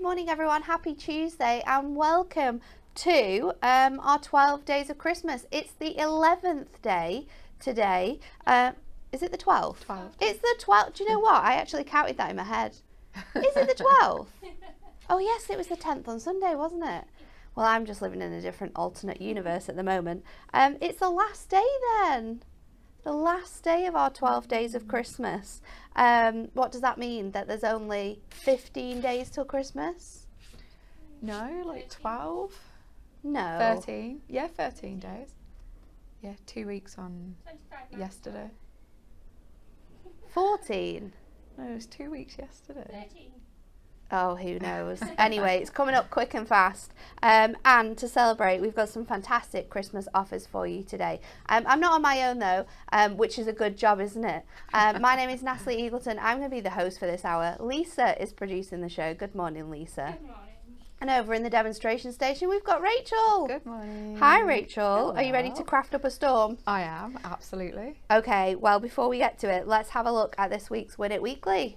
morning everyone, happy Tuesday and welcome to our 12 days of Christmas. It's the 11th day today. Is it the 12th? 12th. It's the 12th. Do you know what? I actually counted that in my head. Is it the 12th? Oh yes, it was the 10th on Sunday, wasn't it? Well, I'm just living in a different alternate universe at the moment. It's the last day then. The last day of our 12 days of Christmas. What does that mean? That there's only 15 days till Christmas? No, like 12? No. 13? Yeah, 13 days. Yeah, 2 weeks on yesterday. 14? No, it was 2 weeks yesterday. 13. Oh, who knows? Anyway, it's coming up quick and fast. And to celebrate, we've got some fantastic Christmas offers for you today. I'm not on my own though, which is a good job, isn't it? My name is Natalie Eagleton. I'm going to be the host for this hour. Lisa is producing the show. Good morning, Lisa. Good morning. And over in the demonstration station, we've got Rachel. Good morning. Hi, Rachel. Hello. Are you ready to craft up a storm? I am, absolutely. Okay, well, before we get to it, let's have a look at this week's Win It Weekly.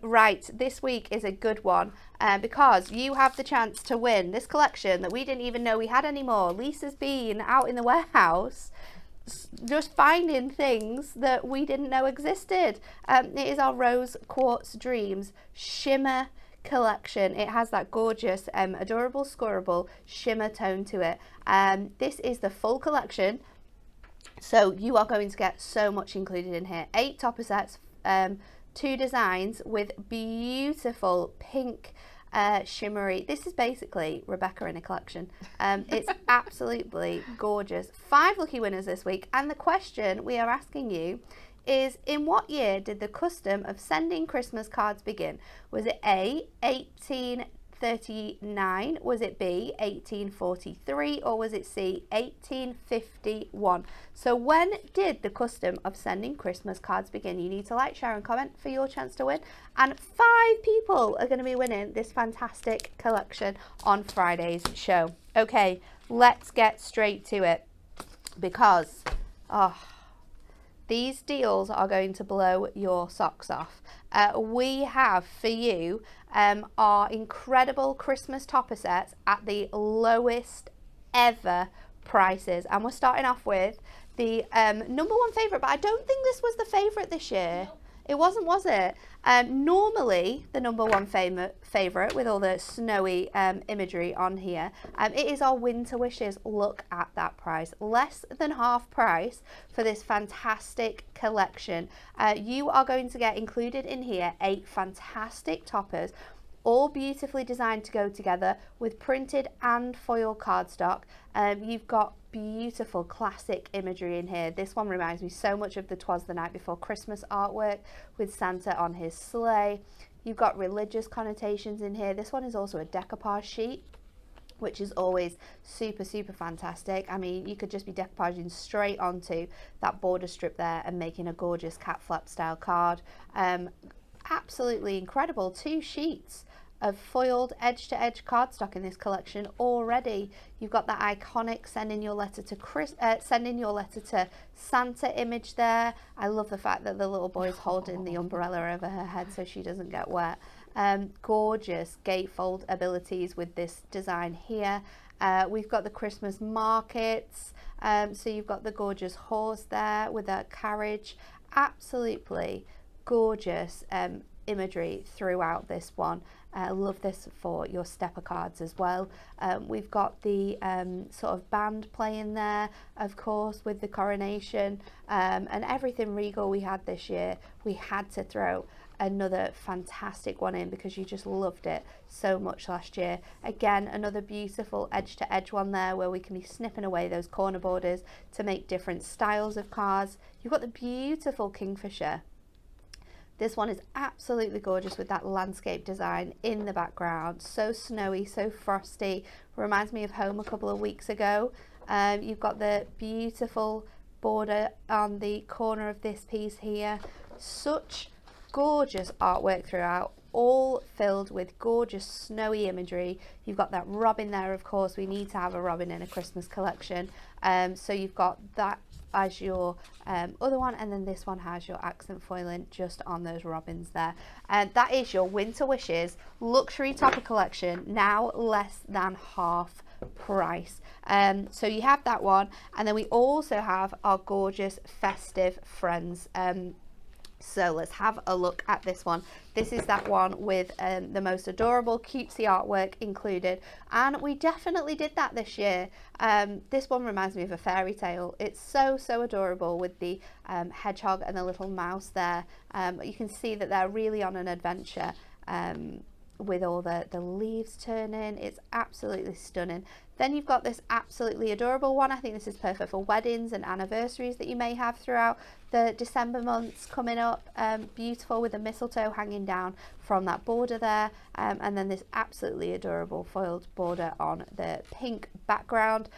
Right, this week is a good one because you have the chance to win this collection that we didn't even know we had anymore. Lisa's been out in the warehouse just finding things that we didn't know existed. It is our Rose Quartz Dreams Shimmer collection. It has that gorgeous, adorable, scorable shimmer tone to it. This is the full collection, so you are going to get so much included in here. 8 topper sets, 2 designs with beautiful pink shimmery. This is basically Rebecca in a collection. It's absolutely gorgeous. 5 lucky winners this week, and the question we are asking you is, in what year did the custom of sending Christmas cards begin? Was it A, 1839, was it B, 1843, or was it C, 1851? So when did the custom of sending Christmas cards begin? You need to like, share and comment for your chance to win, and 5 people are going to be winning this fantastic collection on Friday's show. Okay, let's get straight to it because these deals are going to blow your socks off. We have for you our incredible Christmas topper sets at the lowest ever prices. And we're starting off with the number 1 favourite, but I don't think this was the favourite this year. No. It wasn't, was it? Normally, the number 1 favourite with all the snowy imagery on here, it is our Winter Wishes. Look at that price. Less than half price for this fantastic collection. You are going to get included in here 8 fantastic toppers, all beautifully designed to go together with printed and foil cardstock. You've got beautiful classic imagery in here. This one reminds me so much of the 'Twas the Night Before Christmas artwork with Santa on his sleigh. You've got religious connotations in here. This one is also a decoupage sheet, which is always super fantastic. I mean, you could just be decoupaging straight onto that border strip there and making a gorgeous cat flap style card. Absolutely incredible. 2 sheets of foiled edge-to-edge cardstock in this collection already. You've got that iconic sending your letter to Santa image there. I love the fact that the little boy's holding the umbrella over her head so she doesn't get wet. Gorgeous gatefold abilities with this design here. We've got the Christmas markets, so you've got the gorgeous horse there with a carriage. Absolutely gorgeous imagery throughout this one. I love this for your stepper cards as well. We've got the sort of band playing there, of course, with the coronation, and everything regal we had this year. We had to throw another fantastic one in because you just loved it so much last year. Again, another beautiful edge-to-edge one there where we can be snipping away those corner borders to make different styles of cards. You've got the beautiful Kingfisher. This one is absolutely gorgeous with that landscape design in the background. So snowy, so frosty. Reminds me of home a couple of weeks ago. You've got the beautiful border on the corner of this piece here. Such gorgeous artwork throughout. all filled with gorgeous snowy imagery. You've got that robin there, of course. We need to have a robin in a Christmas collection. So you've got that as your other one, and then this one has your accent foiling just on those robins there. And that is your Winter Wishes luxury topper collection, now less than half price. So you have that one, and then we also have our gorgeous Festive Friends. So let's have a look at this one. This is that one with the most adorable cutesy artwork included, and we definitely did that this year. This one reminds me of a fairy tale. It's so adorable with the hedgehog and the little mouse there. You can see that they're really on an adventure with all the leaves turning. It's absolutely stunning. Then you've got this absolutely adorable one. I think this is perfect for weddings and anniversaries that you may have throughout the December months coming up. Beautiful with the mistletoe hanging down from that border there, and then this absolutely adorable foiled border on the pink background.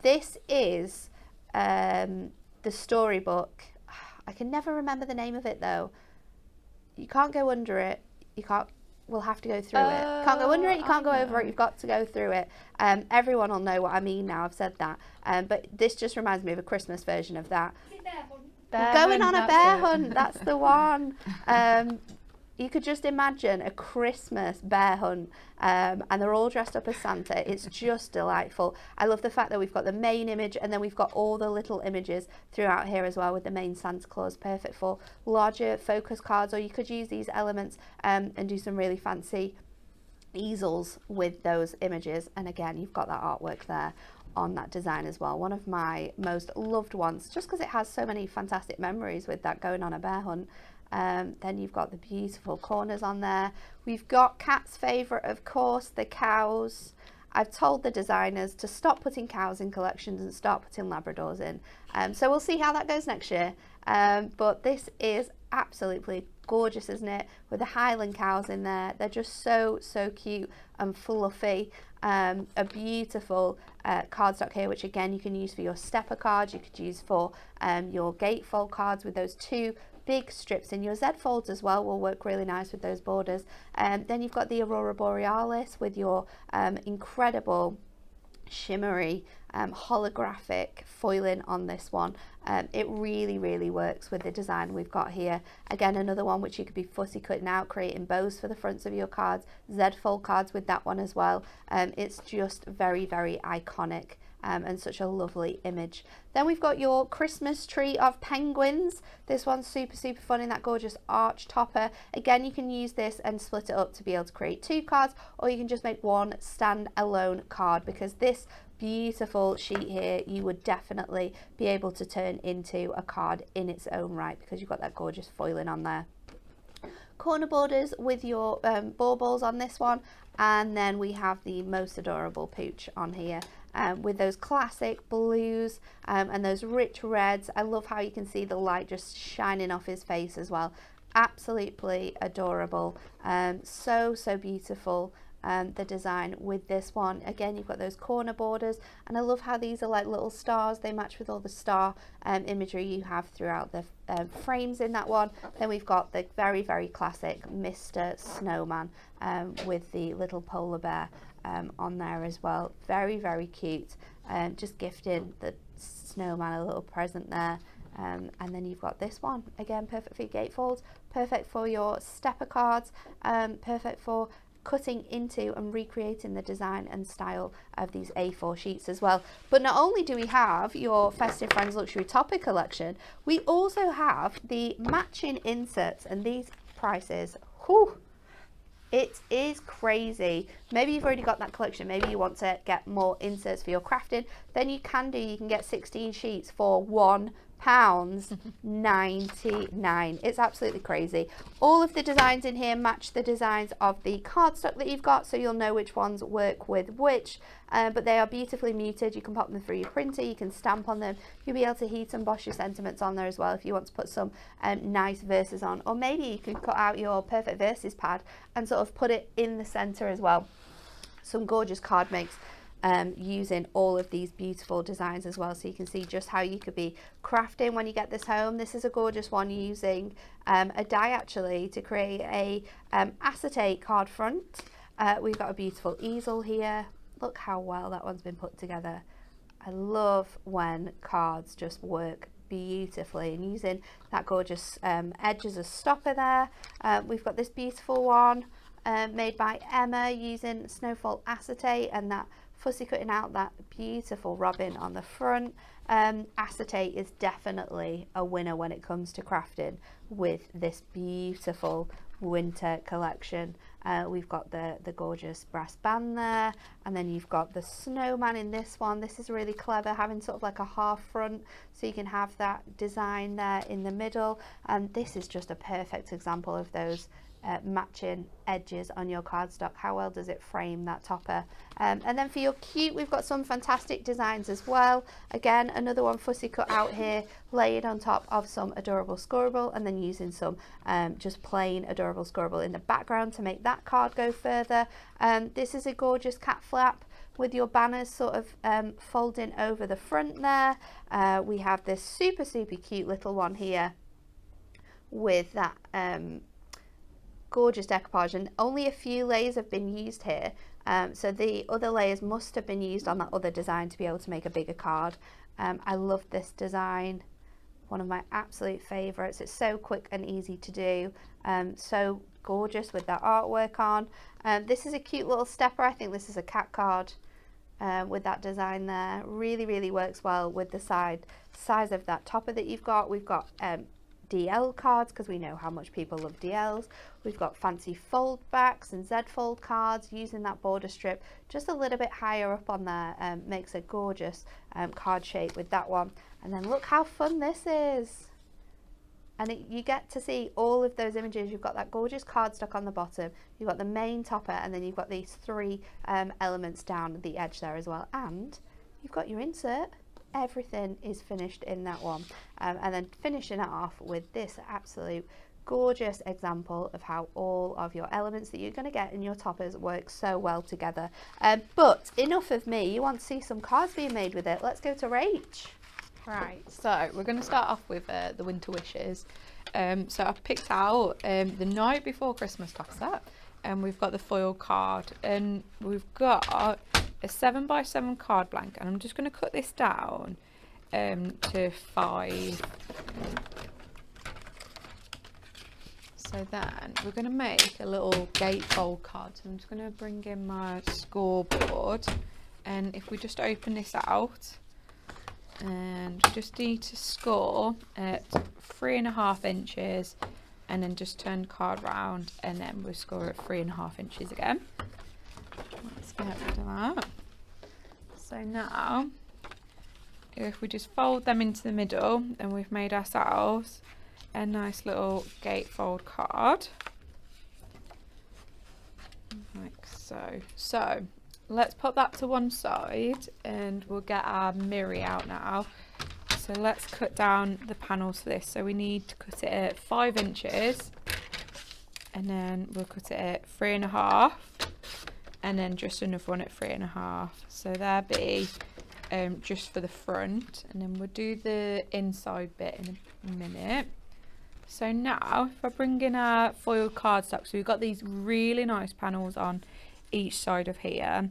This is the storybook. I can never remember the name of it though. You can't go under it. You can't. We'll have to go through it. Can't go under it, you can't go over it, you've got to go through it. Everyone will know what I mean now, I've said that. But this just reminds me of a Christmas version of that. Going on a bear hunt, that's the one. You could just imagine a Christmas bear hunt, and they're all dressed up as Santa. It's just delightful. I love the fact that we've got the main image, and then we've got all the little images throughout here as well with the main Santa Claus. Perfect for larger focus cards, or you could use these elements and do some really fancy easels with those images. And again, you've got that artwork there on that design as well. One of my most loved ones, just because it has so many fantastic memories with that going on a bear hunt. Then you've got the beautiful corners on there. We've got Kat's favourite, of course, the cows. I've told the designers to stop putting cows in collections and start putting Labradors in. So we'll see how that goes next year. But this is absolutely gorgeous, isn't it? With the Highland cows in there. They're just so cute and fluffy. A beautiful cardstock here, which again you can use for your stepper cards. You could use for your gatefold cards with those two big strips in. Your Z folds as well will work really nice with those borders. Then you've got the Aurora Borealis with your incredible shimmery holographic foiling on this one. It really works with the design we've got here. Again, another one which you could be fussy cutting out, creating bows for the fronts of your cards, Z fold cards with that one as well. It's just very iconic. And such a lovely image. Then we've got your Christmas tree of penguins. This one's super fun in that gorgeous arch topper. Again, you can use this and split it up to be able to create two cards, or you can just make one stand-alone card, because this beautiful sheet here you would definitely be able to turn into a card in its own right, because you've got that gorgeous foiling on there. Corner borders with your baubles on this one, and then we have the most adorable pooch on here. With those classic blues and those rich reds. I love how you can see the light just shining off his face as well. Absolutely adorable. So beautiful. The design with this one. Again, you've got those corner borders, and I love how these are like little stars. They match with all the star imagery you have throughout the frames in that one. Then we've got the very classic Mr. Snowman with the little polar bear on there as well. Very cute. Just gifting the snowman a little present there. And then you've got this one, again perfect for your gatefolds, perfect for your stepper cards, perfect for cutting into and recreating the design and style of these A4 sheets as well. But not only do we have your Festive Friends Luxury Topper collection, we also have the matching inserts, and these prices, whew, it is crazy. Maybe you've already got that collection, maybe you want to get more inserts for your crafting, then you can get 16 sheets for £1.99. It's absolutely crazy. All of the designs in here match the designs of the cardstock that you've got, so you'll know which ones work with which, but they are beautifully muted. You can pop them through your printer, you can stamp on them, you'll be able to heat and emboss your sentiments on there as well if you want to put some nice verses on, or maybe you can cut out your perfect verses pad and sort of put it in the center as well. Some gorgeous card makes. using all of these beautiful designs as well, so you can see just how you could be crafting when you get this home. This is a gorgeous one using a die actually to create a acetate card front. We've got a beautiful easel here. Look how well that one's been put together. I love when cards just work beautifully, and using that gorgeous edge as a stopper there. We've got this beautiful one made by Emma using snowfall acetate and that fussy cutting out that beautiful robin on the front. Acetate is definitely a winner when it comes to crafting with this beautiful winter collection. We've got the gorgeous brass band there, and then you've got the snowman in this one. This is really clever, having sort of like a half front, so you can have that design there in the middle, and this is just a perfect example of those matching edges on your cardstock. How well does it frame that topper? And then for your cute, we've got some fantastic designs as well. Again, another one fussy cut out here, layered on top of some adorable scoreable, and then using some just plain adorable scoreable in the background to make that card go further. This is a gorgeous cat flap with your banners sort of folding over the front there. We have this super cute little one here with that gorgeous decoupage, and only a few layers have been used here, so the other layers must have been used on that other design to be able to make a bigger card. I love this design, one of my absolute favorites. It's so quick and easy to do, so gorgeous with that artwork on. This is a cute little stepper. I think this is a cat card with that design there. Really works well with the size of that topper that you've got. We've got DL cards, because we know how much people love DLs. We've got fancy fold backs and Z fold cards using that border strip just a little bit higher up on there. Makes a gorgeous card shape with that one. And then look how fun this is, and you get to see all of those images. You've got that gorgeous cardstock on the bottom, you've got the main topper, and then you've got these three elements down the edge there as well, and you've got your insert. Everything is finished in that one, and then finishing it off with this absolute gorgeous example of how all of your elements that you're going to get in your toppers work so well together. But enough of me, you want to see some cards being made with it. Let's go to Rach. Right, so we're going to start off with the winter wishes. So I've picked out the night before Christmas top set, and we've got the foil card, and we've got a 7x7 card blank, and I'm just going to cut this down to 5. So then we're going to make a little gatefold card. So I'm just going to bring in my scoreboard, and if we just open this out, and we just need to score at 3.5 inches, and then just turn the card round, and then we'll score at 3.5 inches again. Let's get rid of that. So now, if we just fold them into the middle, and we've made ourselves a nice little gatefold card, like so. So let's put that to one side, and we'll get our mirror out now. So let's cut down the panels for this. So we need to cut it at 5 inches, and then we'll cut it at 3.5, and then just another one at 3.5. So there be just for the front, and then we'll do the inside bit in a minute. So now if I bring in our foil cardstock, so we've got these really nice panels on each side of here.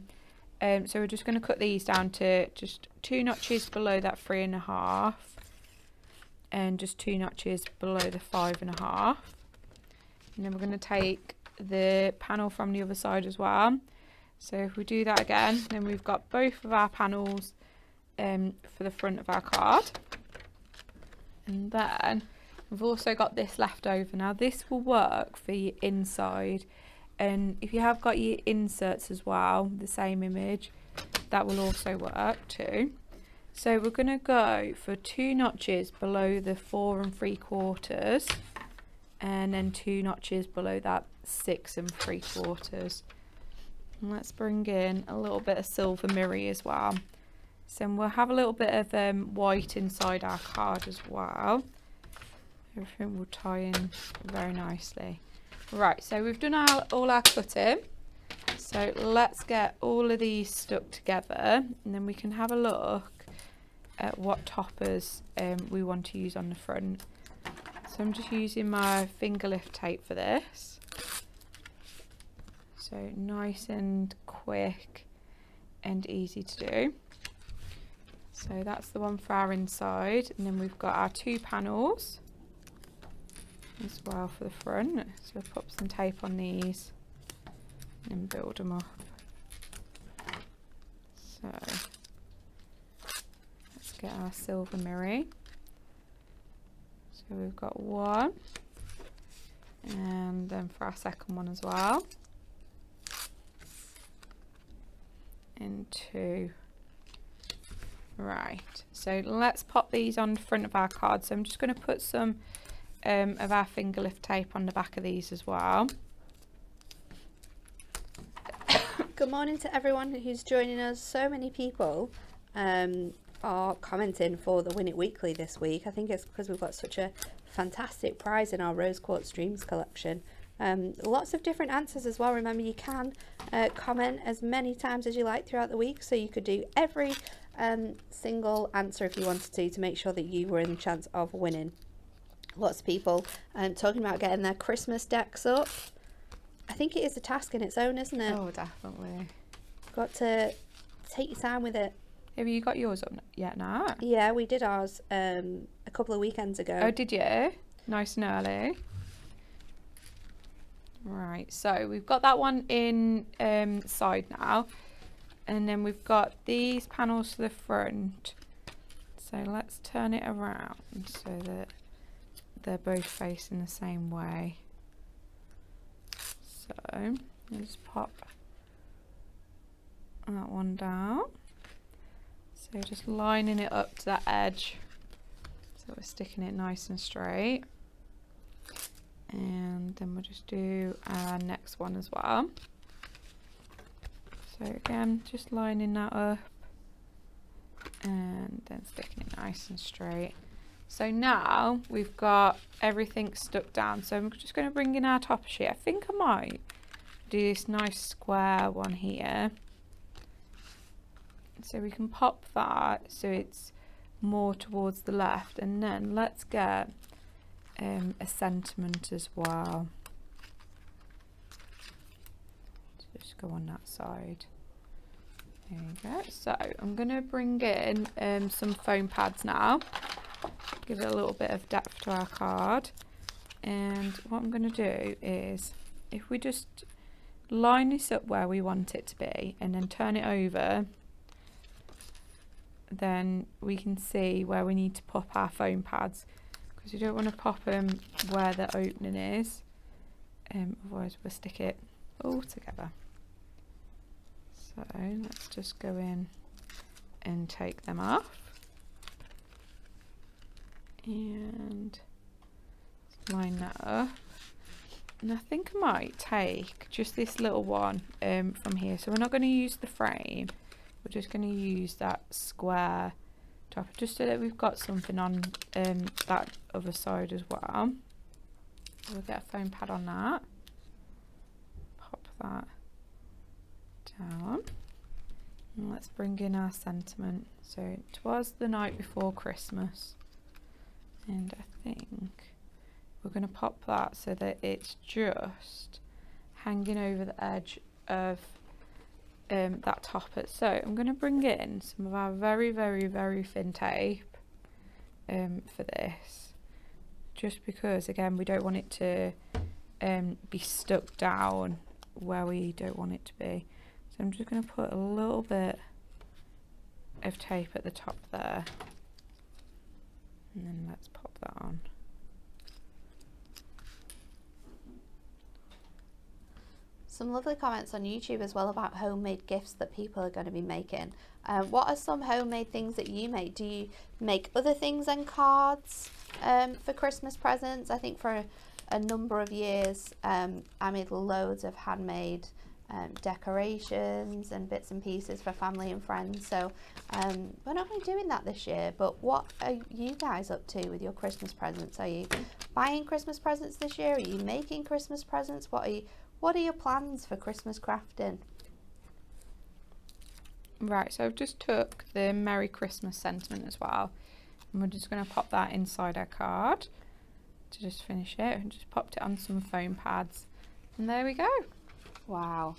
So we're just going to cut these down to just 2 notches below that 3.5, and just 2 notches below the 5.5. And then we're going to take the panel from the other side as well. So if we do that again, then we've got both of our panels for the front of our card. And then we've also got this left over. Now this will work for your inside, and if you have got your inserts as well, the same image, that will also work too. So we're going to go for 2 notches below the 4 3/4, and then 2 notches below that 6 3/4. And let's bring in a little bit of silver mirror as well. So we'll have a little bit of white inside our card as well. Everything will tie in very nicely. Right, so we've done all our cutting. So let's get all of these stuck together, and then we can have a look at what toppers we want to use on the front. So I'm just using my finger lift tape for this. So nice and quick and easy to do. So that's the one for our inside, and then we've got our 2 panels as well for the front. So we'll pop some tape on these and build them up. So let's get our silver mirror. So we've got 1, and then for our second one as well, and 2. Right, so let's pop these on the front of our card. So I'm just going to put some of our finger lift tape on the back of these as well. Good morning to everyone who's joining us. So many people are commenting for the Win It Weekly this week. I think it's because we've got such a fantastic prize in our Rose Quartz Dreams collection. Lots of different answers as well. Remember, you can comment as many times as you like throughout the week, so you could do every single answer if you wanted to make sure that you were in the chance of winning. Lots of people talking about getting their Christmas decks up. I think it is a task in its own, isn't it? Oh, definitely. Got to take your time with it. Have you got yours up yet now? Yeah, we did ours a couple of weekends ago. Oh, did you? Nice and early. Right, so we've got that one in side now, and then we've got these panels to the front. So let's turn it around so that they're both facing the same way. So let's pop that one down. So just lining it up to that edge, so we're sticking it nice and straight. And then we'll just do our next one as well. So again, just lining that up and then sticking it nice and straight. So now we've got everything stuck down. So I'm just going to bring in our topper sheet. I think I might do this nice square one here. So we can pop that so it's more towards the left, and then let's get a sentiment as well. Just go on that side. There you go. So I'm going to bring in some foam pads now. Give it a little bit of depth to our card. And what I'm going to do is, if we just line this up where we want it to be and then turn it over, then we can see where we need to pop our foam pads, because you don't want to pop them where the opening is, otherwise we'll stick it all together. So let's just go in and take them off, and line that up. And I think I might take just this little one from here. So we're not going to use the frame, we're just going to use that square top, just so that we've got something on that other side as well. So we'll get a foam pad on that, pop that down, and let's bring in our sentiment. So it was the night before Christmas, and I think we're going to pop that so that it's just hanging over the edge of that topper. So I'm going to bring in some of our very, very, very thin tape for this, just because again we don't want it to be stuck down where we don't want it to be. So I'm just going to put a little bit of tape at the top there, and then let's pop that on. Some lovely comments on YouTube as well about homemade gifts that people are going to be making. What are some homemade things that you make? Do you make other things than cards for Christmas presents? I think for a number of years I made loads of handmade decorations and bits and pieces for family and friends. So we're not really doing that this year, but what are you guys up to with your Christmas presents? Are you buying Christmas presents this year? Are you making Christmas presents? What are your plans for Christmas crafting? Right, so I've just took the Merry Christmas sentiment as well, and we're just going to pop that inside our card to just finish it, and just popped it on some foam pads, and there we go. Wow.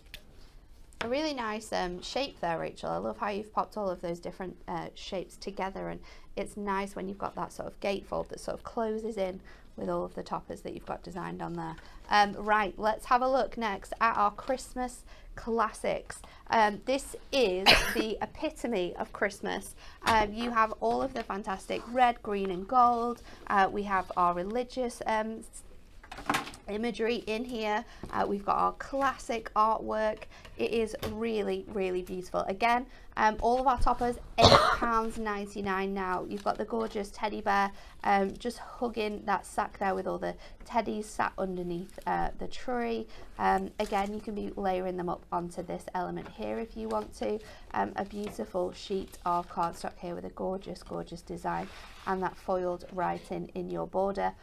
A really nice shape there, Rachel. I love how you've popped all of those different shapes together, and it's nice when you've got that sort of gatefold that sort of closes in with all of the toppers that you've got designed on there. Right, let's have a look next at our Christmas classics. This is the epitome of Christmas. You have all of the fantastic red, green and gold. We have our religious imagery in here. We've got our classic artwork. It is really, really beautiful. Again, all of our toppers, £8.99 now. You've got the gorgeous teddy bear just hugging that sack there with all the teddies sat underneath the tree. Again, you can be layering them up onto this element here if you want to. A beautiful sheet of cardstock here with a gorgeous, gorgeous design and that foiled writing in your border.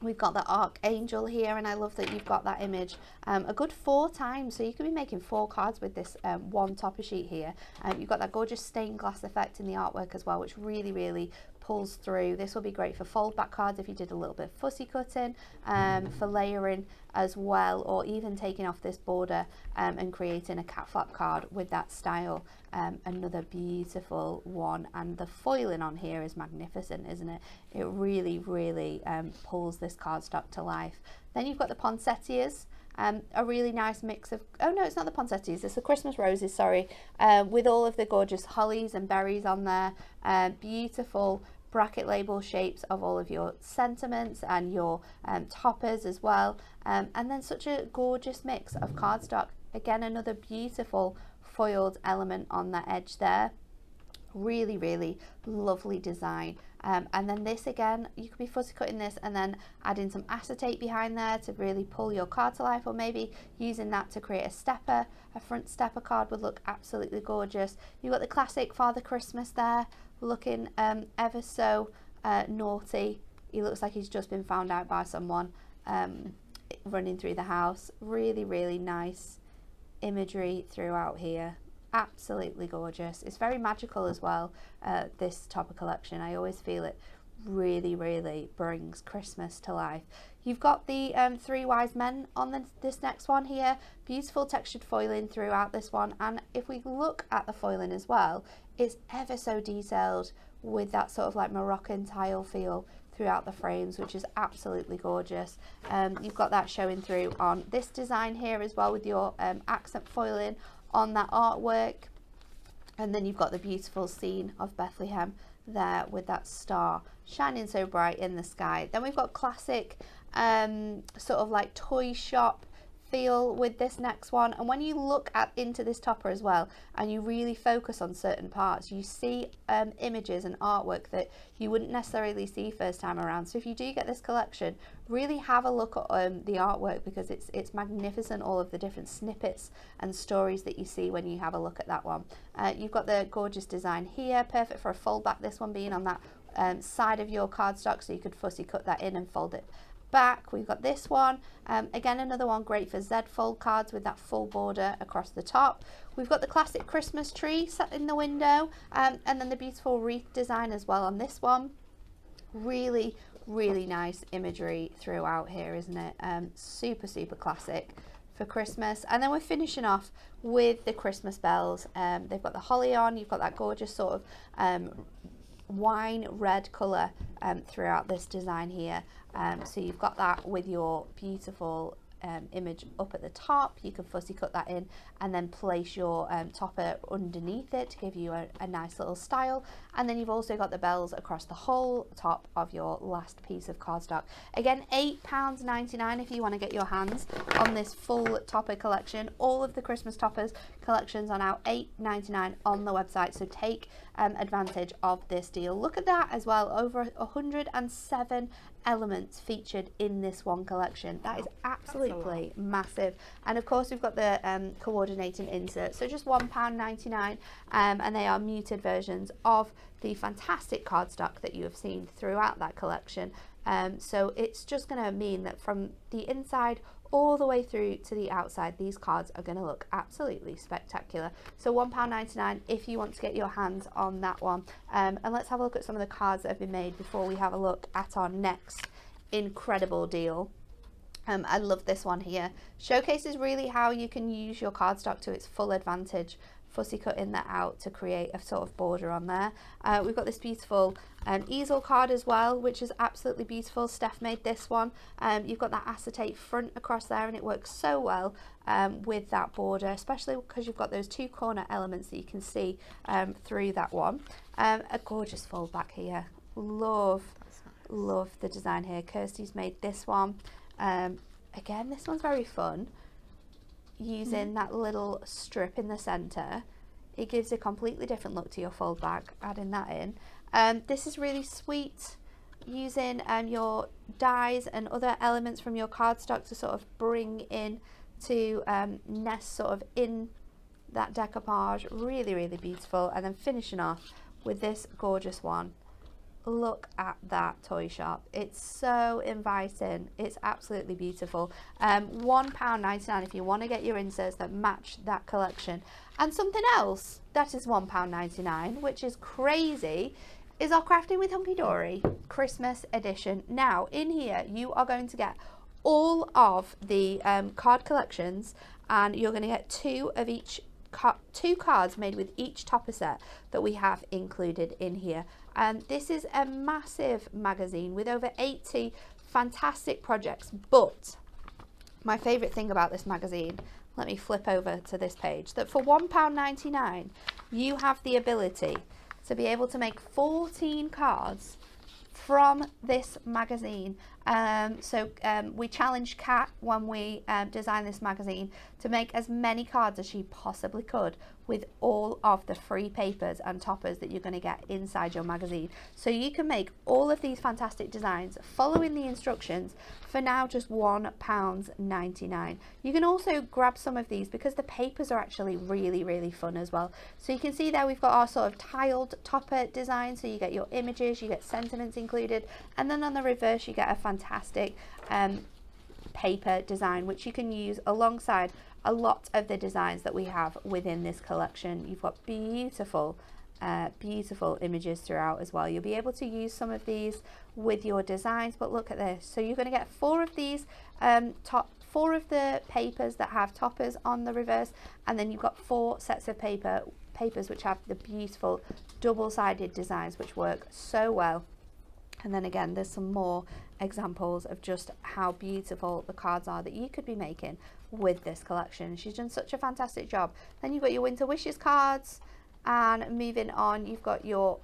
We've got the Archangel here, and I love that you've got that image a good 4 times, so you could be making 4 cards with this one topper sheet here. You've got that gorgeous stained glass effect in the artwork as well, which really, really pulls through. This will be great for fold back cards if you did a little bit of fussy cutting, for layering as well, or even taking off this border and creating a cat flap card with that style. Another beautiful one, and the foiling on here is magnificent, isn't it? It really, really pulls this cardstock to life. Then you've got the poinsettias. A really nice mix of, oh no, it's not the poinsettias, it's the Christmas roses, sorry, with all of the gorgeous hollies and berries on there. Beautiful bracket label shapes of all of your sentiments and your toppers as well, and then such a gorgeous mix of cardstock. Again, another beautiful foiled element on that edge there. Really, really lovely design. And then this again, you could be fussy cutting this and then adding some acetate behind there to really pull your card to life, or maybe using that to create a stepper. A front stepper card would look absolutely gorgeous. You've got the classic Father Christmas there, looking ever so naughty. He looks like he's just been found out by someone running through the house. Really, really nice imagery throughout here. Absolutely gorgeous. It's very magical as well, this topper collection. I always feel it really, really brings Christmas to life. You've got the 3 wise men on this next one here. Beautiful textured foiling throughout this one, and if we look at the foiling as well, it's ever so detailed with that sort of like Moroccan tile feel throughout the frames, which is absolutely gorgeous. You've got that showing through on this design here as well with your accent foiling on that artwork, and then you've got the beautiful scene of Bethlehem there with that star shining so bright in the sky. Then we've got classic sort of like toy shop feel with this next one, and when you look into this topper as well and you really focus on certain parts, you see images and artwork that you wouldn't necessarily see first time around. So if you do get this collection, really have a look at the artwork, because it's magnificent, all of the different snippets and stories that you see when you have a look at that one. You've got the gorgeous design here, perfect for a fold back, this one being on that side of your cardstock, so you could fussy cut that in and fold it back. We've got this one, again another one great for Z fold cards with that full border across the top. We've got the classic Christmas tree set in the window, and then the beautiful wreath design as well on this one. Really, really nice imagery throughout here, isn't it? Super, super classic for Christmas. And then we're finishing off with the Christmas bells. They've got the holly on, you've got that gorgeous sort of wine red colour throughout this design here. So you've got that with your beautiful image up at the top. You can fussy cut that in and then place your topper underneath it to give you a nice little style. And then you've also got the bells across the whole top of your last piece of cardstock. Again, £8.99 if you want to get your hands on this full topper collection. All of the Christmas toppers collections are now £8.99 on the website, so take advantage of this deal. Look at that as well, over 107 elements featured in this one collection. That is absolutely massive. And of course we've got the coordinating inserts, so just £1.99, and they are muted versions of the fantastic cardstock that you have seen throughout that collection. So it's just going to mean that from the inside all the way through to the outside. These cards are going to look absolutely spectacular. So £1.99 if you want to get your hands on that one. And let's have a look at some of the cards that have been made before we have a look at our next incredible deal. I love this one here. Showcases really how you can use your cardstock to its full advantage. Fussy cutting that out to create a sort of border on there. We've got this beautiful easel card as well, which is absolutely beautiful. Steph made this one. You've got that acetate front across there, and it works so well with that border, especially because you've got those two corner elements that you can see through that one. A gorgeous fold back here. Love the design here. Kirsty's made this one. Again, this one's very fun. Using that little strip in the center, it gives a completely different look to your fold back, adding that in. This is really sweet, using your dies and other elements from your cardstock to sort of bring in to nest sort of in that decoupage. Really beautiful. And then finishing off with this gorgeous one. Look at that toy shop. It's so inviting. It's absolutely beautiful. £1.99 if you want to get your inserts that match that collection. And something else that is £1.99, which is crazy, is our Crafting with Hunky Dory Christmas edition. Now in here you are going to get all of the card collections, and you're going to get two cards made with each topper set that we have included in here. This is a massive magazine with over 80 fantastic projects, but my favourite thing about this magazine, let me flip over to this page, that for £1.99 you have the ability to be able to make 14 cards from this magazine. We challenged Kat when we designed this magazine to make as many cards as she possibly could with all of the free papers and toppers that you're going to get inside your magazine. So you can make all of these fantastic designs following the instructions for now just £1.99. You can also grab some of these because the papers are actually really fun as well. So you can see there we've got our sort of tiled topper design, so you get your images, you get sentiments included, and then on the reverse you get a fantastic paper design which you can use alongside a lot of the designs that we have within this collection. You've got beautiful images throughout as well. You'll be able to use some of these with your designs, but look at this. So you're going to get 4 of these four of the papers that have toppers on the reverse, and then you've got 4 sets of papers which have the beautiful double-sided designs which work so well. And then again, there's some more examples of just how beautiful the cards are that you could be making with this collection. She's done such a fantastic job. Then you've got your Winter Wishes cards, and moving on, you've got your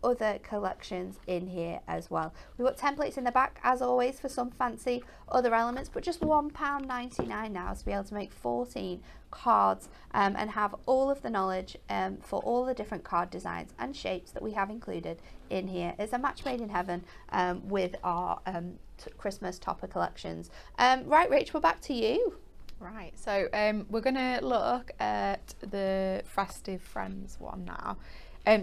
other collections in here as well. We've got templates in the back as always for some fancy other elements, but just £1.99 now to be able to make 14 cards and have all of the knowledge for all the different card designs and shapes that we have included in here. It's a match made in heaven with our Christmas topper collections. Right, Rach, we're back to you. Right, so we're going to look at the Festive Friends one now.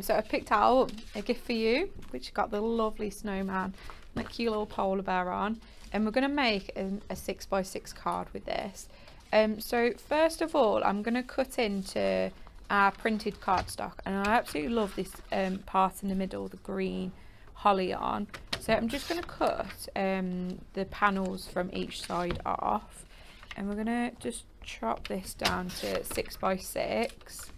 So I picked out a gift for you, which got the lovely snowman and a cute little polar bear on. And we're going to make a 6x6 card with this. So first of all, I'm going to cut into our printed cardstock. And I absolutely love this part in the middle, the green holly on. So I'm just going to cut the panels from each side off. And we're going to just chop this down to 6x6.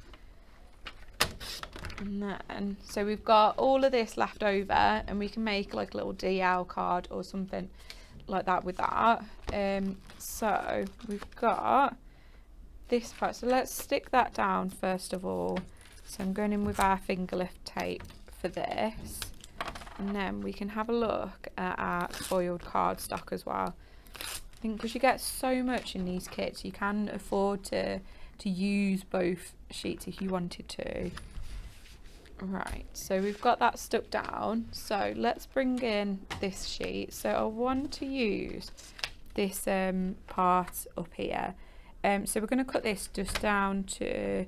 And then, so we've got all of this left over, and we can make like a little DL card or something like that with that. So we've got this part. So let's stick that down first of all. So I'm going in with our finger lift tape for this. And then we can have a look at our foiled cardstock as well. I think because you get so much in these kits, you can afford to use both sheets if you wanted to. Right, so we've got that stuck down. So let's bring in this sheet. So I want to use this part up here. So we're going to cut this just down to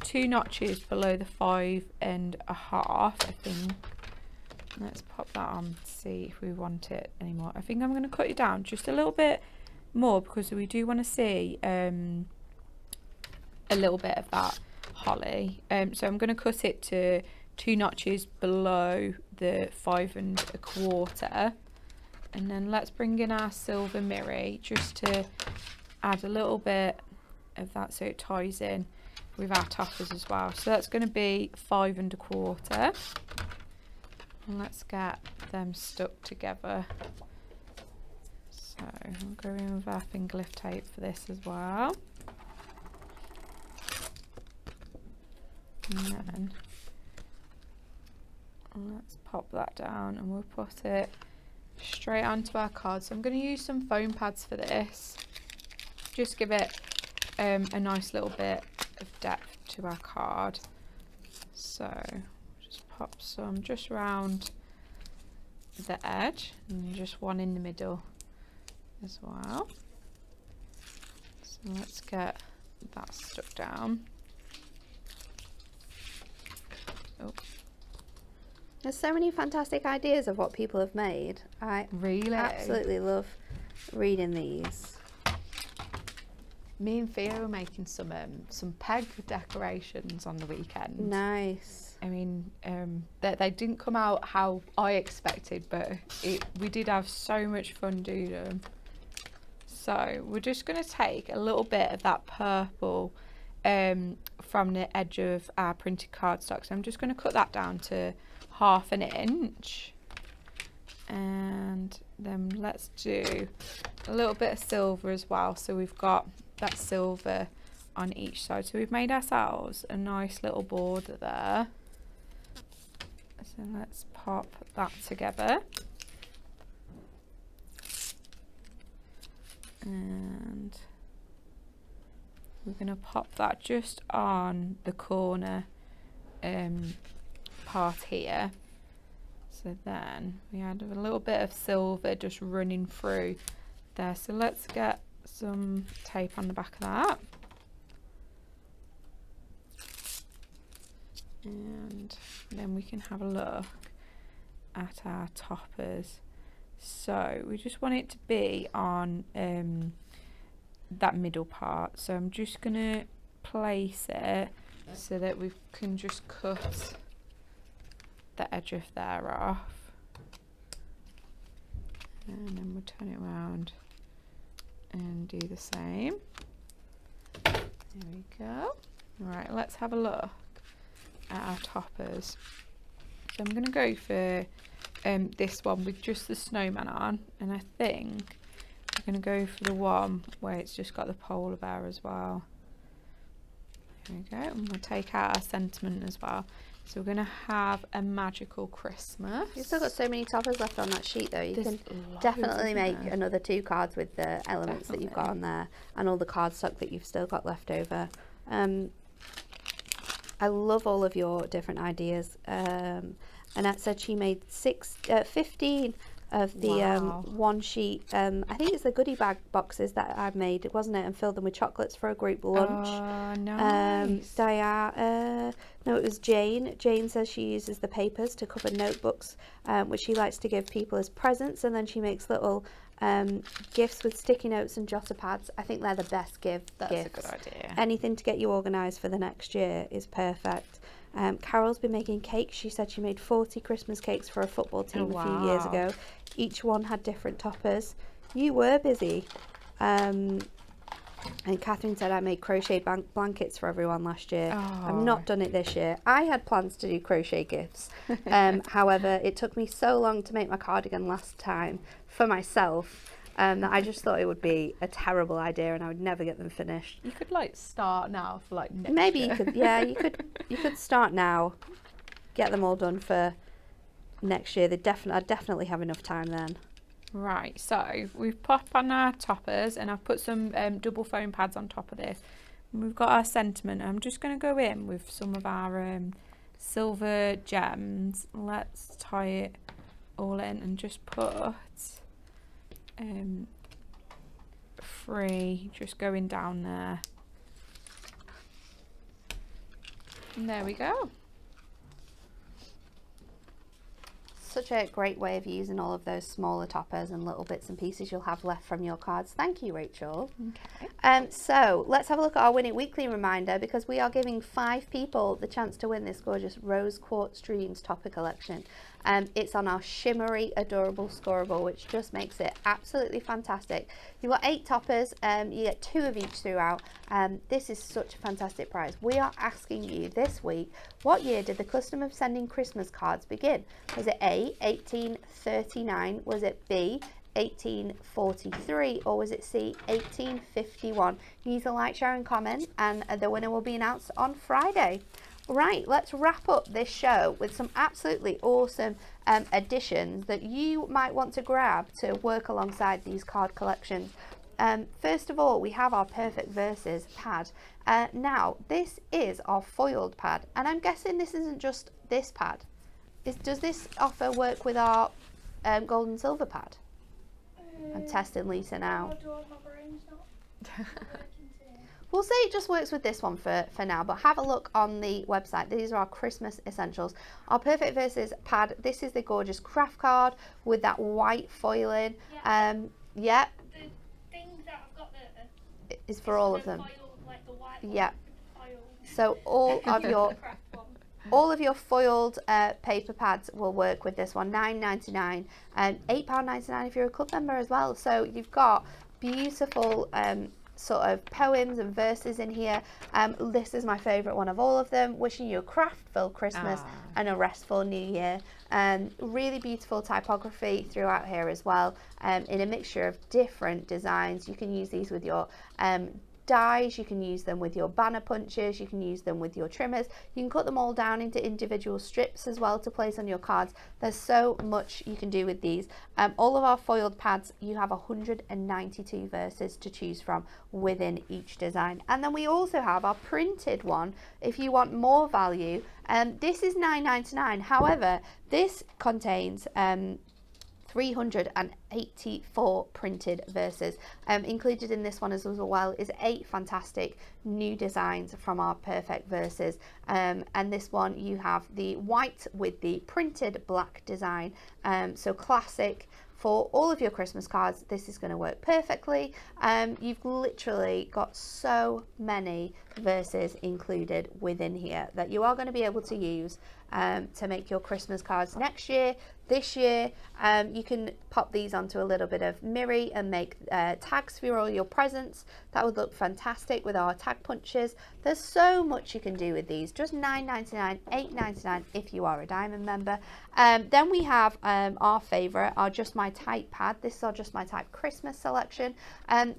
2 notches below the 5.5, I think. Let's pop that on to see if we want it anymore. I think I'm going to cut it down just a little bit more because we do want to see a little bit of that holly. So I'm going to cut it to 2 notches below the 5 1/4, and then let's bring in our silver mirri just to add a little bit of that so it ties in with our toppers as well. So that's going to be 5 1/4, and let's get them stuck together. So I'll go in with our finger lift tape for this as well. And then let's pop that down and we'll put it straight onto our card. So I'm going to use some foam pads for this. Just give it a nice little bit of depth to our card. So just pop some just round the edge and just one in the middle as well. So let's get that stuck down. Oh. There's so many fantastic ideas of what people have made. I Really? absolutely love reading these. Me and Theo were making some peg decorations on the weekend. Nice. I mean, they didn't come out how I expected, but we did have so much fun doing them. So we're just going to take a little bit of that purple from the edge of our printed cardstock. So I'm just going to cut that down to 1/2 inch. And then let's do a little bit of silver as well. So we've got that silver on each side. So we've made ourselves a nice little border there. So let's pop that together. And we're going to pop that just on the corner part here. So then we add a little bit of silver just running through there. So let's get some tape on the back of that. And then we can have a look at our toppers. So we just want it to be on that middle part. So I'm just going to place it so that we can just cut the edge of there off. And then we'll turn it around and do the same. There we go. Right, let's have a look at our toppers. So I'm going to go for this one with just the snowman on, and I think I'm going to go for the one where it's just got the polar bear as well. There we go, and we'll take out our sentiment as well. So we're going to have a magical Christmas. You've still got so many toppers left on that sheet though. You There's can loads, definitely isn't make there? another 2 cards with the elements that you've got on there and all the cardstock that you've still got left over. I love all of your different ideas. Annette said she made 15 of the Wow. one sheet. I think it's the goodie bag boxes that I made, wasn't it? And filled them with chocolates for a group lunch. Oh, nice. No, it was Jane. Jane says she uses the papers to cover notebooks, which she likes to give people as presents, and then she makes little gifts with sticky notes and jotter pads. I think they're the best gifts. That's a good idea. Anything to get you organised for the next year is perfect. Carol's been making cakes. She said she made 40 Christmas cakes for a football team a few years wow. ago. Each one had different toppers. You were busy. And Catherine said I made crochet blankets for everyone last year. I've not done it this year. I had plans to do crochet gifts. However, it took me so long to make my cardigan last time for myself that I just thought it would be a terrible idea and I would never get them finished. You could like start now for like next Maybe year. you could, yeah, you could start now, get them all done for next year. I'd definitely have enough time then. Right, so we've popped on our toppers and I've put some double foam pads on top of this. And we've got our sentiment. I'm just going to go in with some of our silver gems. Let's tie it all in and just put 3 just going down there. And there we go. such a great way of using all of those smaller toppers and little bits and pieces you'll have left from your cards. Thank you, Rachel. Okay. So let's have a look at our Win It Weekly reminder, because we are giving 5 people the chance to win this gorgeous Rose Quartz Dreams topper collection. It's on our shimmery, adorable scoreable, which just makes it absolutely fantastic. You've got 8 toppers, you get 2 of each throughout. This is such a fantastic prize. We are asking you this week, what year did the custom of sending Christmas cards begin? Was it A, 1839? Was it B, 1843, or was it C, 1851? You need to like, share and comment, and the winner will be announced on Friday. Right, let's wrap up this show with some absolutely awesome additions that you might want to grab to work alongside these card collections. First of all, we have our Perfect Verses pad. Now, this is our foiled pad, and I'm guessing this isn't just this pad. Does this offer work with our gold and silver pad? I'm testing Lisa now. We'll say it just works with this one for now, but have a look on the website. These are our Christmas essentials. Our Perfect Verses pad, this is the gorgeous craft card with that white foiling. Yeah. The thing that I've got there is for all of them. Foiled, like the white Yeah. foiled. So all of your all of your foiled paper pads will work with this one. $9.99 and £8.99 if you're a club member as well. So you've got beautiful sort of poems and verses in here. This is my favourite one of all of them. Wishing you a craft-filled Christmas and a restful New Year. Really beautiful typography throughout here as well, in a mixture of different designs. You can use these with your dies, you can use them with your banner punches, you can use them with your trimmers, you can cut them all down into individual strips as well to place on your cards. There's so much you can do with these. All of our foiled pads, you have 192 verses to choose from within each design. And then we also have our printed one if you want more value. This is $9.99. However, this contains 384 printed verses. Included in this one as well is 8 fantastic new designs from our Perfect Verses. And this one you have the white with the printed black design. So classic for all of your Christmas cards. This is going to work perfectly. You've literally got so many verses included within here that you are going to be able to use to make your Christmas cards next year, this year. You can pop these onto a little bit of mirror and make tags for all your presents. That would look fantastic with our tag punches. There's so much you can do with these. Just $9.99, $8.99 if you are a Diamond member. Then we have our favourite, our Just My Type pad. This is our Just My Type Christmas selection.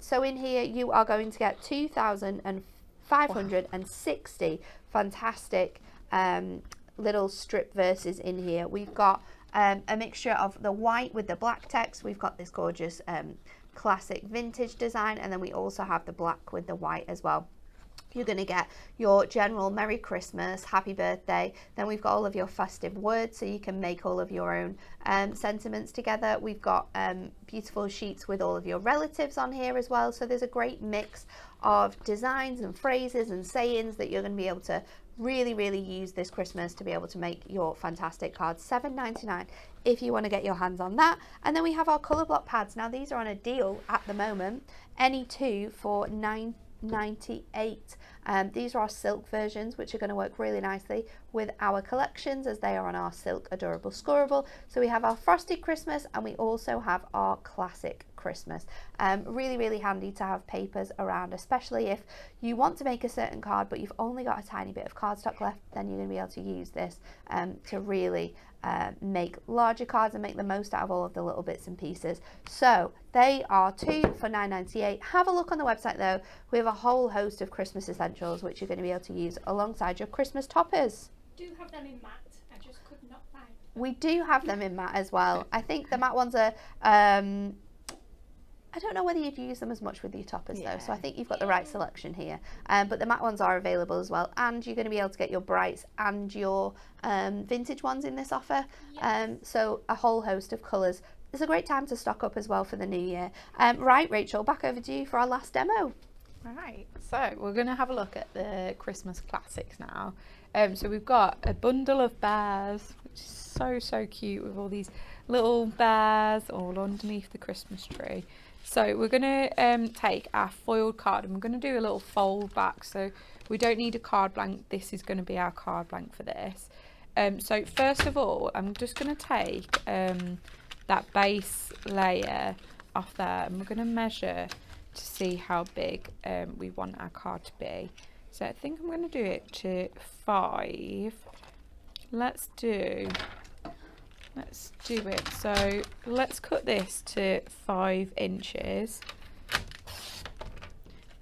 So in here you are going to get 2,560 fantastic little strip verses in here. We've got a mixture of the white with the black text. We've got this gorgeous classic vintage design, and then we also have the black with the white as well. You're going to get your general Merry Christmas, Happy Birthday. Then we've got all of your festive words, so you can make all of your own sentiments together. We've got beautiful sheets with all of your relatives on here as well. So there's a great mix of designs and phrases and sayings that you're going to be able to really use this Christmas to be able to make your fantastic cards. $7.99 if you want to get your hands on that. And then we have our colour block pads. Now these are on a deal at the moment. Any 2 for $9.98. These are our silk versions, which are going to work really nicely with our collections as they are on our silk adorable scoreable. So we have our frosted Christmas and we also have our classic Christmas. Really handy to have papers around, especially if you want to make a certain card but you've only got a tiny bit of cardstock left. Then you're going to be able to use this to really make larger cards and make the most out of all of the little bits and pieces. So they are 2 for $9.98. Have a look on the website though. We have a whole host of Christmas essentials which you're going to be able to use alongside your Christmas toppers. Do have them in matte. I just could not find them. We do have them in matte as well. I think the matte ones are I don't know whether you'd use them as much with your toppers though, so I think you've got the right selection here. But the matte ones are available as well, and you're going to be able to get your brights and your vintage ones in this offer. So a whole host of colours. It's a great time to stock up as well for the new year. Right, Rachel, back over to you for our last demo. Right, so we're going to have a look at the Christmas classics now. So we've got a bundle of bears, which is so cute, with all these little bears all underneath the Christmas tree. So we're going to take our foiled card and we're going to do a little fold back. So we don't need a card blank. This is going to be our card blank for this. So first of all, I'm just going to take that base layer off there and we're going to measure to see how big we want our card to be. So I think I'm going to do it to 5. Let's do it. So let's cut this to 5 inches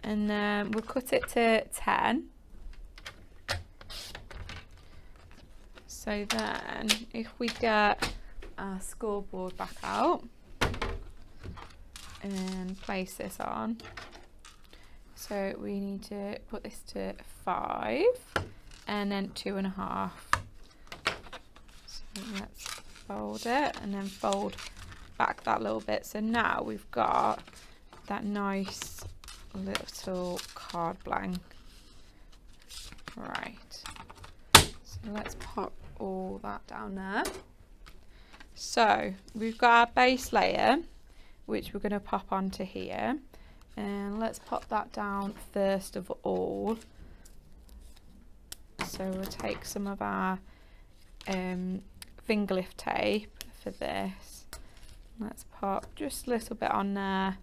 and then we'll cut it to 10. So then if we get our scoreboard back out and place this on, so we need to put this to 5 and then 2.5. So let's fold it and then fold back that little bit. So now we've got that nice little card blank. Right, so let's pop all that down there. So we've got our base layer, which we're going to pop onto here, and let's pop that down first of all. So we'll take some of our finger lift tape for this. Let's pop just a little bit on there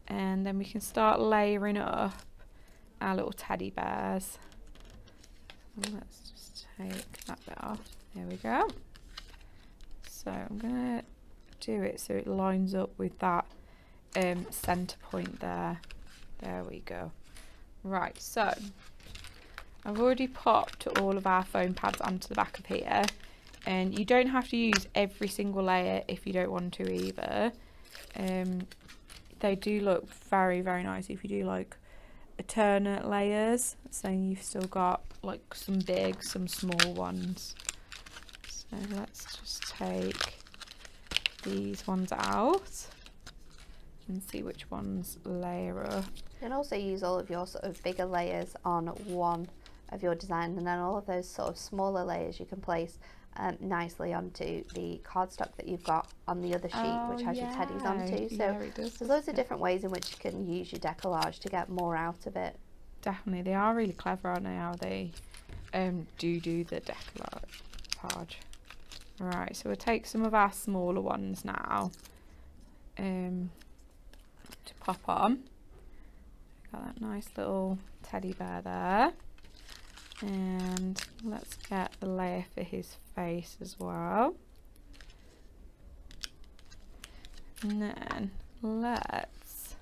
and then we can start layering up our little teddy bears. So let's just take that bit off. There we go. So I'm gonna do it so it lines up with that center point there. There we go. Right, so I've already popped all of our foam pads onto the back of here, and you don't have to use every single layer if you don't want to either. They do look very nice if you do like alternate layers, so you've still got like some big, some small ones. So let's just take these ones out and see which ones layer up. You can also use all of your sort of bigger layers on one of your design, and then all of those sort of smaller layers you can place nicely onto the cardstock that you've got on the other sheet, which has your teddies onto. So there's loads of different ways in which you can use your decollage to get more out of it. Definitely, they are really clever, aren't they, how they do the decollage. Right, so we'll take some of our smaller ones now to pop on. Got that nice little teddy bear there. And let's get the layer for his face as well. And then let's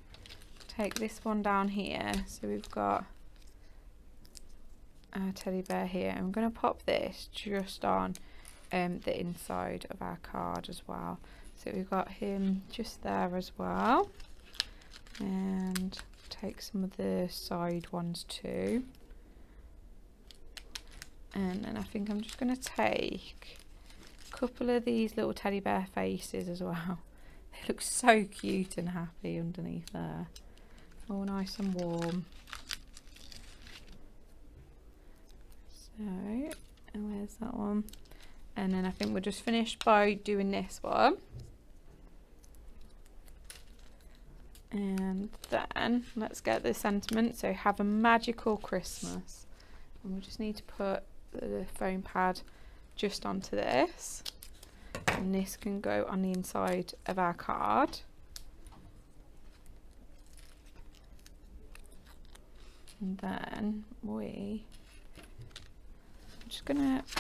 take this one down here. So we've got our teddy bear here. I'm going to pop this just on the inside of our card as well. So we've got him just there as well. And take some of the side ones too. And then I think I'm just going to take a couple of these little teddy bear faces as well. They look so cute and happy underneath there. All nice and warm. So, and where's that one? And then I think we're just finished by doing this one. And then let's get the sentiment. So have a magical Christmas. And we just need to put the foam pad just onto this, and this can go on the inside of our card. And then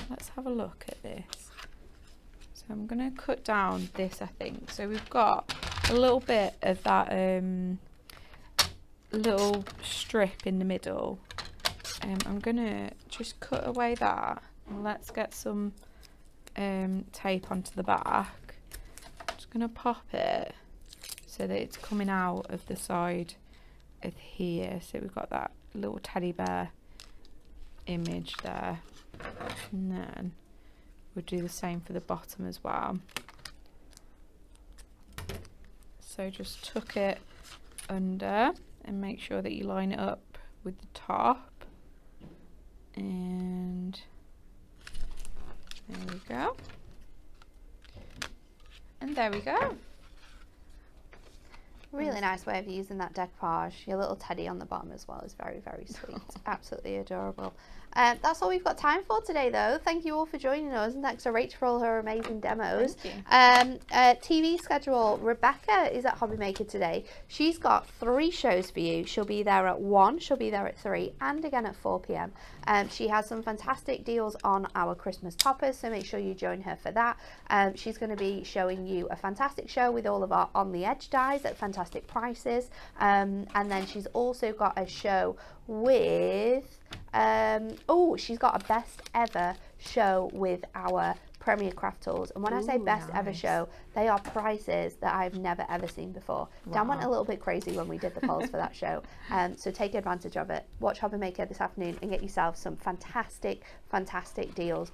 let's have a look at this. So I'm gonna cut down this, I think. So we've got a little bit of that little strip in the middle. I'm gonna just cut away that, and let's get some tape onto the back. Just gonna pop it so that it's coming out of the side of here. So we've got that little teddy bear image there, and then we'll do the same for the bottom as well. So just tuck it under and make sure that you line it up with the top. And there we go. And there we go. Really nice way of using that decoupage. Your little teddy on the bottom as well is very, very sweet. Absolutely adorable. That's all we've got time for today, though. Thank you all for joining us, and thanks to Rachel for all her amazing demos. Thank you. TV schedule. Rebecca is at Hobbymaker today. She's got 3 shows for you. She'll be there at 1, she'll be there at 3, and again at 4 p.m. She has some fantastic deals on our Christmas toppers, so make sure you join her for that. She's going to be showing you a fantastic show with all of our On the Edge dies at fantastic prices. And then she's also got a show with she's got a best ever show with our Premier Craft Tools, and when I say best ever show, they are prices that I've never ever seen before. Dan went a little bit crazy when we did the polls for that show, so take advantage of it. Watch Hobbymaker this afternoon and get yourself some fantastic deals.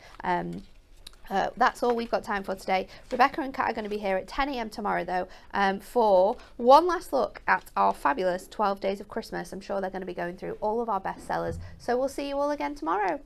That's all we've got time for today. Rebecca and Kat are going to be here at 10 a.m. tomorrow, though, for one last look at our fabulous 12 Days of Christmas. I'm sure they're going to be going through all of our best sellers. So we'll see you all again tomorrow.